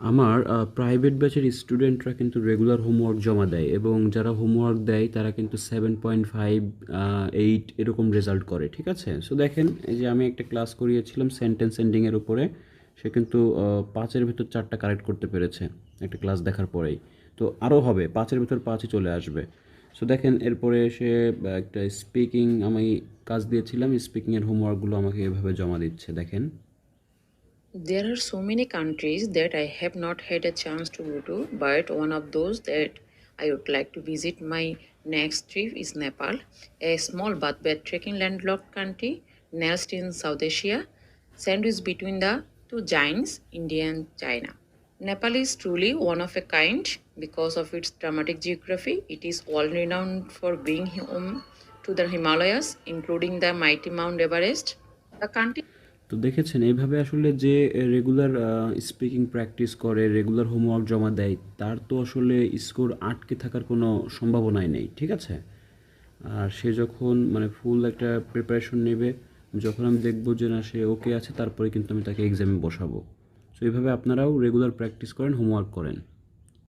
আমার প্রাইভেট ব্যাচের স্টুডেন্টরা কিন্তু রেগুলার হোমওয়ার্ক জমা দেয় এবং যারা হোমওয়ার্ক দেয় তারা কিন্তু 7.5 8 এরকম রেজাল্ট করে, ঠিক আছে? সো দেখেন, এই যে আমি একটা ক্লাস করিয়েছিলাম সেন্টেন্স এন্ডিংয়ের উপরে, সে কিন্তু 5-এর ভিতর 4টা কারেক্ট করতে পেরেছে একটা ক্লাস দেখার পরেই। তো আরও হবে, 5-এর ভিতর 5ই চলে আসবে। সো দেখেন, এরপরে সে একটা স্পিকিং আমি কাজ দিয়েছিলাম, স্পিকিংয়ের হোমওয়ার্কগুলো আমাকে এভাবে জমা দিচ্ছে, দেখেন। There are so many countries that I have not had a chance to go to, but one of those that I would like to visit my next trip is Nepal, a small but breathtaking landlocked country nestled in South Asia, sandwiched between the two giants, India and China. Nepal is truly one of a kind because of its dramatic geography. It is all renowned for being home to the Himalayas, including the mighty Mount Everest. The country তো দেখেছেন, এইভাবে আসলে যে regular speaking practice করে, regular homework জমা দেয়, তার তো আসলে স্কোর আটকে থাকার কোনো সম্ভাবনাই নেই, ঠিক আছে? আর সে যখন মানে ফুল একটা প্রিপারেশন নেবে, যখন আমি দেখবো যে না সে ওকে আছে, তারপরে কিন্তু আমি তাকে এক্সামে বসাবো। সো এইভাবে আপনারাও রেগুলার প্র্যাকটিস করেন, হোমওয়ার্ক করেন।